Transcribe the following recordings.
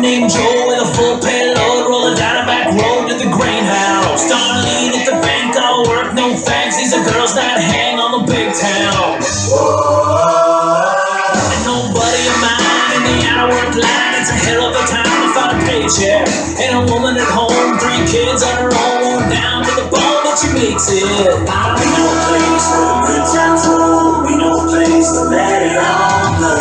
named Joe with a full payload, rolling down a back road to the greenhouse. Darlene at the bank, I'll work, no thanks. These are girls that hang on the big town. And nobody of mine in the out-of-work line. It's a hell of a time to find a paycheck. And a woman at home, 3 kids on her own, worn down to the bone, but she makes it. We know a place where the good times roll. We know a place to let it all go.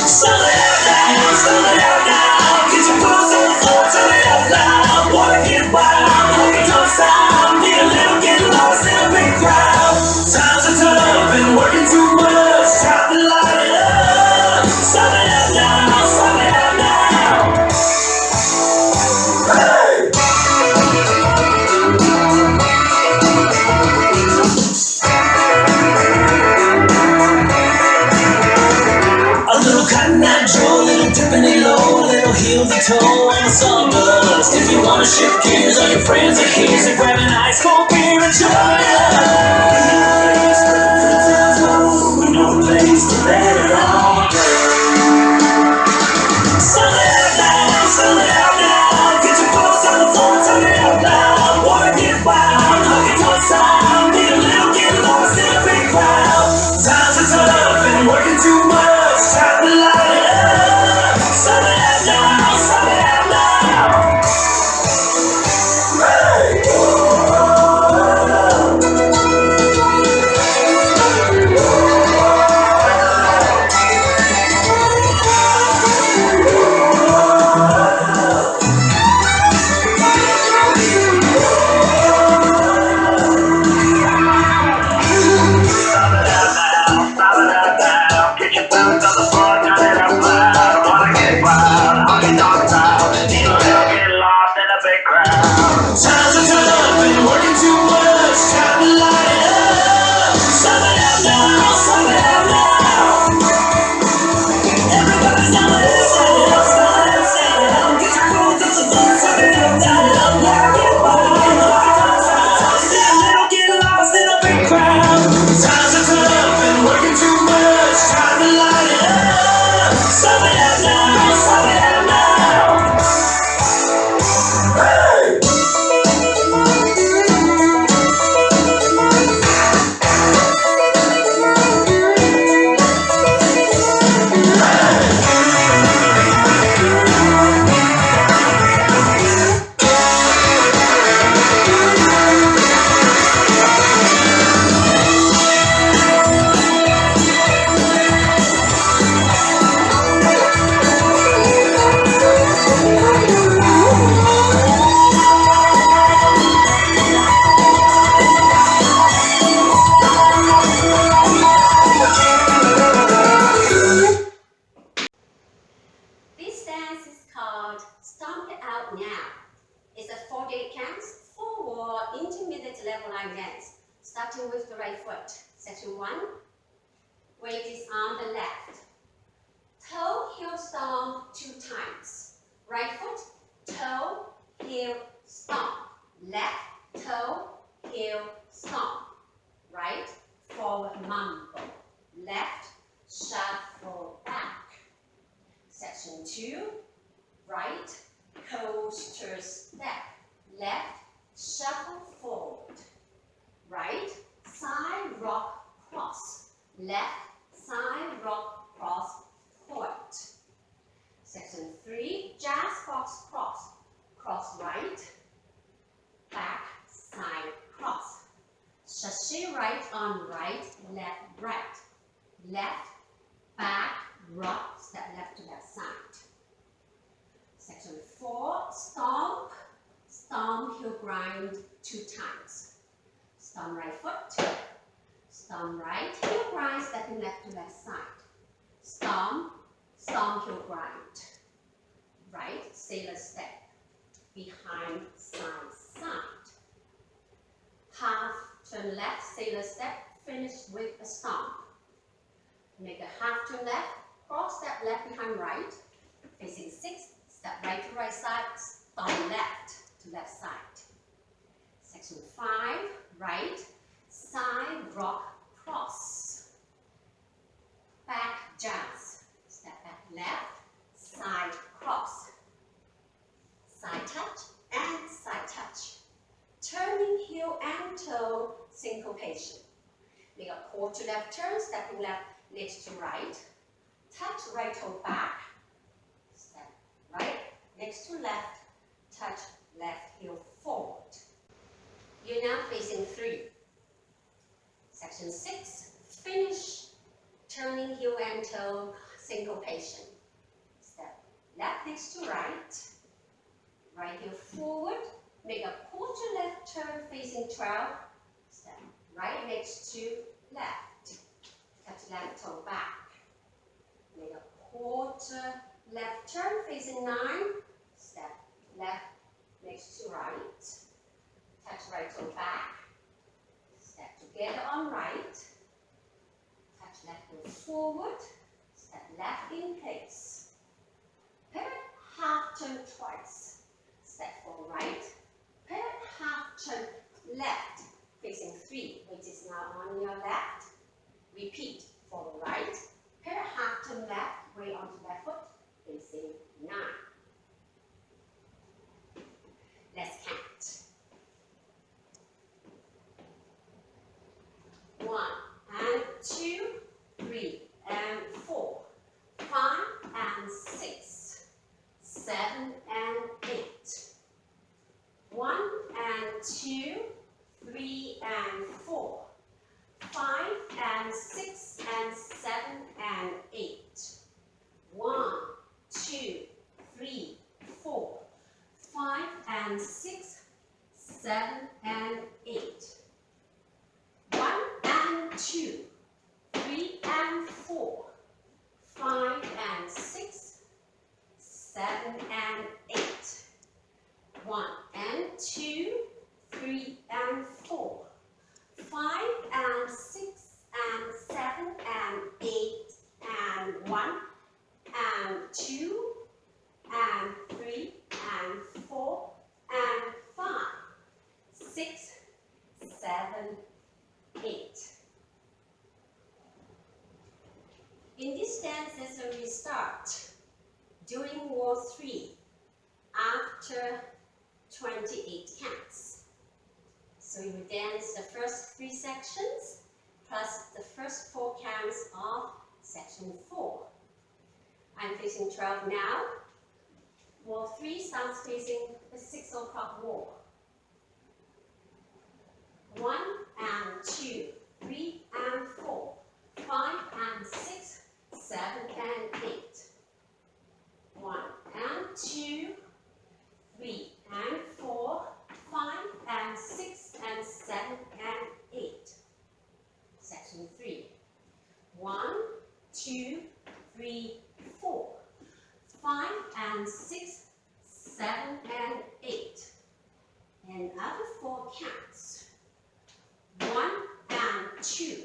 Stomp it out now, stomp it out now. Get your boots on the floor, turn it up loud. Wanna get wild, hold it to the sound. Need a little, get lost in a big crowd. Times are tough and working too much. Time to light it up. Stomp it out now, stomp it out now. Hey! A little cotton eye Joe, little dipping low, little heel to toe on the sawdust. If you wanna shift gears, all your friends are here, so grab an ice cold beer and join us. We know a place to let it all go. Stomp it out now, stomp it out now. Get your boots on the floor, turn it up loud. Wanna get wild, hug it to the sound. Need a little, get lost in a big crowd. Times are tough and working too much. Time to light it up. Stomp it out now, stomp it out now. Hey! Times are tough and working too much. Time to light it up. Stomp it out now, stomp it out now. Everybody's on it, stomp it out, stomp it out, stomp it out. Get your boots on the floor, turn it up, down it up. Now get wild, get little, get lost in a big crowd. Times are tough and working too much. Time to light it up. Stomp it out now, stomp it out now. Hey! This dance is called Stomp It Out Now. It's a 48 counts, 4-wall, intermediate level line dance, starting with the right foot. Section 1, weight is on the left. Toe, heel, stomp 2 times. Right foot, toe, heel, stomp. Left, toe, heel, stomp. Right, forward mambo. Left, shuffle back. Section 2, right, coaster step. Left, shuffle forward. Right, side rock cross. Left, side rock cross point. Section 3, jazz box cross. Cross right, back, side cross. Sachet right on right, left, right. Left, back, rock, step left to left side. Section 4, stomp, stomp, heel grind 2 times. Stomp right foot, stomp right, heel grind, stepping left to left side. Stomp, stomp, heel grind. Right, sailor step, behind, side, side. Half turn left, sailor step, finish with a stomp. Make a half turn left, cross step left behind right, facing 6, step right to right side, stomp left to left side. Section 5, right, side rock cross. Back jazz, step back left, side heel and toe syncopation. Make a quarter left turn, stepping left next to right. Touch right toe back. Step right next to left. Touch left heel forward. You're now facing 3. Section 6, finish turning heel and toe syncopation. Step left next to right. Right heel forward. Make a quarter left turn facing 12. Step right next to left. Touch left toe back. Make a quarter left turn facing 9. Step left next to right. Touch right toe back. Step together on right. Touch left heel forward. Step left in place. Pivot half turn twice. Step forward right. Pivot half turn left facing 3, which is now on your left. Repeat forward right. Pivot half turn left, weight onto left foot, facing 9. Let's count. 1 and 2, 3 and 4, 5 and 6, 7 and 8. 1 and 2, 3 and 4, 5 and 6 and 7 and 8. 1, 2, 3, 4, 5 and 6, 7 and 8. 1 and 2, 3 and 4, 5 and 6, 7 and 8. 1 and 2, 3 and 4, 5 and 6 and 7 and 8 and 1 and 2 and 3 and 4 and 5, 6, 7, 8. In this dance, as a restart, during wall 3, after 28 counts. So you dance the first 3 sections plus the first 4 counts of section 4. I'm facing 12 now. Wall 3 starts facing the 6 o'clock wall. 1 and 2, 3 and 4, 5 and 6, 7 and 8. 1 and 2, 3 and 4, 5 and 6 and 7 and 8. Section 3. 1, 2, 3, 4, 5 and 6, 7 and 8. And other 4 counts. 1 and 2,